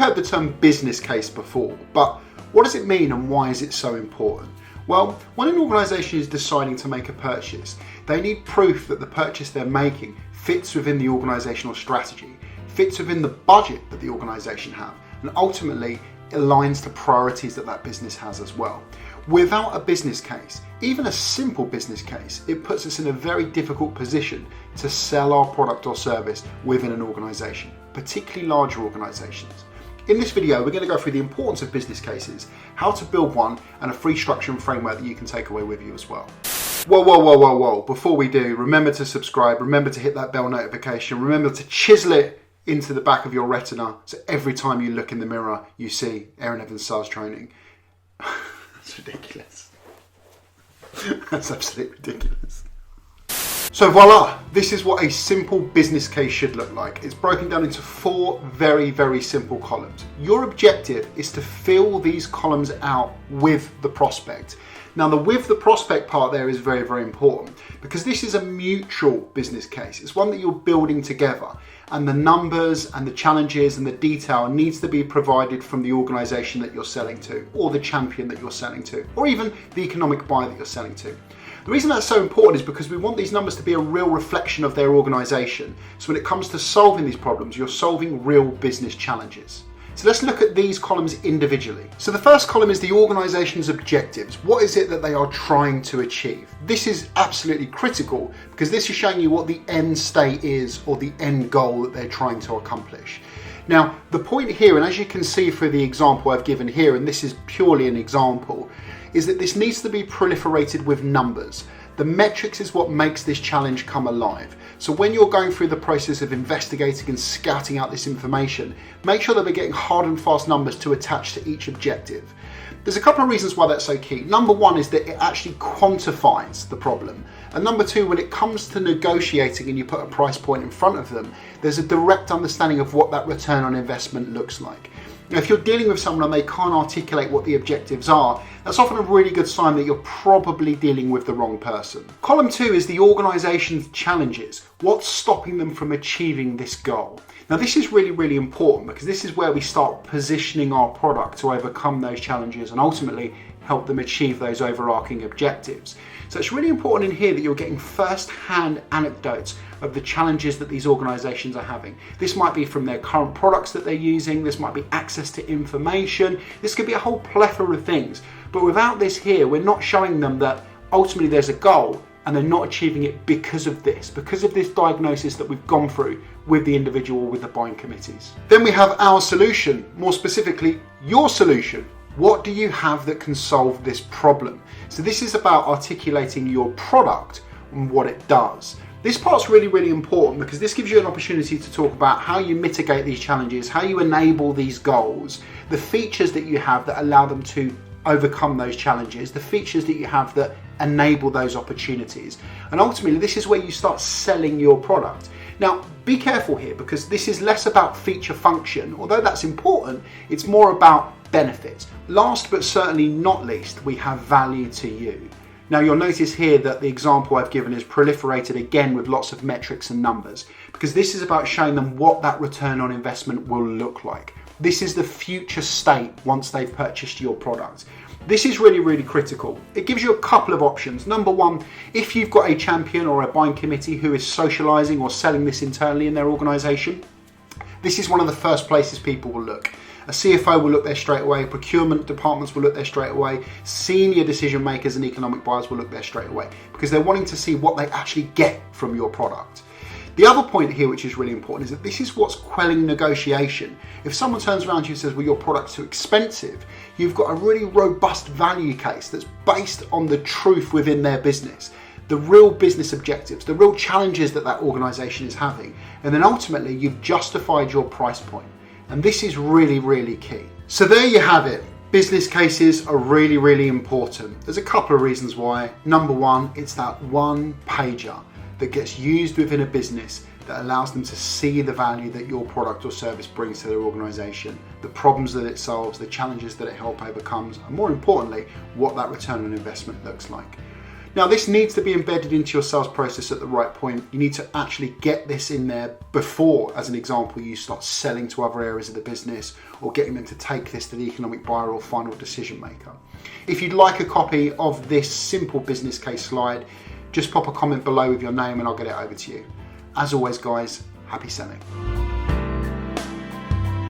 heard the term business case before, but what does it mean and why is it so important? Well, when an organisation is deciding to make a purchase, they need proof that the purchase they're making fits within the organisational strategy, fits within the budget that the organisation have, and ultimately aligns to priorities that that business has as well. Without a business case, even a simple business case, it puts us in a very difficult position to sell our product or service within an organisation, particularly larger organisations. In this video, we're going to go through the importance of business cases, how to build one, and a free structure and framework that you can take away with you as well. Whoa. Before we do, remember to subscribe, remember to hit that bell notification, remember to chisel it into the back of your retina so every time you look in the mirror, you see Aaron Evans sales training. That's ridiculous. That's absolutely ridiculous. So voila, this is what a simple business case should look like. It's broken down into 4 very simple columns. Your objective is to fill these columns out with the prospect. Now with the prospect part there is very important because this is a mutual business case. It's one that you're building together, and the numbers and the challenges and the detail needs to be provided from the organisation that you're selling to, or the champion that you're selling to, or even the economic buyer that you're selling to. The reason that's so important is because we want these numbers to be a real reflection of their organisation. So when it comes to solving these problems, you're solving real business challenges. So let's look at these columns individually. So the first column is the organisation's objectives. What is it that they are trying to achieve? This is absolutely critical because this is showing you what the end state is, or the end goal that they're trying to accomplish. Now, the point here, and as you can see through the example I've given here, and this is purely an example, is that this needs to be proliferated with numbers. The metrics is what makes this challenge come alive. So when you're going through the process of investigating and scouting out this information, make sure that we're getting hard and fast numbers to attach to each objective. There's a couple of reasons why that's so key. Number one is that it actually quantifies the problem. And number two, when it comes to negotiating and you put a price point in front of them, there's a direct understanding of what that return on investment looks like. Now, if you're dealing with someone and they can't articulate what the objectives are, that's often a really good sign that you're probably dealing with the wrong person. Column 2 is the organisation's challenges. What's stopping them from achieving this goal? Now, this is really important because this is where we start positioning our product to overcome those challenges and ultimately help them achieve those overarching objectives. So it's really important in here that you're getting first-hand anecdotes of the challenges that these organisations are having. This might be from their current products that they're using, this might be access to information, this could be a whole plethora of things. But without this here, we're not showing them that ultimately there's a goal and they're not achieving it because of this diagnosis that we've gone through with the individual, with the buying committees. Then we have our solution, more specifically, your solution. What do you have that can solve this problem? So this is about articulating your product and what it does. This part's really important because this gives you an opportunity to talk about how you mitigate these challenges, how you enable these goals, the features that you have that allow them to overcome those challenges, the features that you have that enable those opportunities. And ultimately, this is where you start selling your product. Now, be careful here because this is less about feature function. Although that's important, it's more about benefits. Last but certainly not least, we have value to you. Now, you'll notice here that the example I've given is proliferated again with lots of metrics and numbers because this is about showing them what that return on investment will look like. This is the future state once they've purchased your product. This is really critical. It gives you a couple of options. Number one, if you've got a champion or a buying committee who is socializing or selling this internally in their organization, this is one of the first places people will look. A CFO will look there straight away, procurement departments will look there straight away, senior decision makers and economic buyers will look there straight away because they're wanting to see what they actually get from your product. The other point here, which is really important, is that this is what's quelling negotiation. If someone turns around to you and says, well, your product's too expensive, you've got a really robust value case that's based on the truth within their business, the real business objectives, the real challenges that that organisation is having. And then ultimately, you've justified your price point. And this is really key. So there you have it. Business cases are really important. There's a couple of reasons why. Number one, it's that one pager that gets used within a business that allows them to see the value that your product or service brings to their organisation, the problems that it solves, the challenges that it helps overcomes, and more importantly, what that return on investment looks like. Now, this needs to be embedded into your sales process at the right point. You need to actually get this in there before, as an example, you start selling to other areas of the business or getting them to take this to the economic buyer or final decision maker. If you'd like a copy of this simple business case slide, just pop a comment below with your name and I'll get it over to you. As always, guys, happy selling.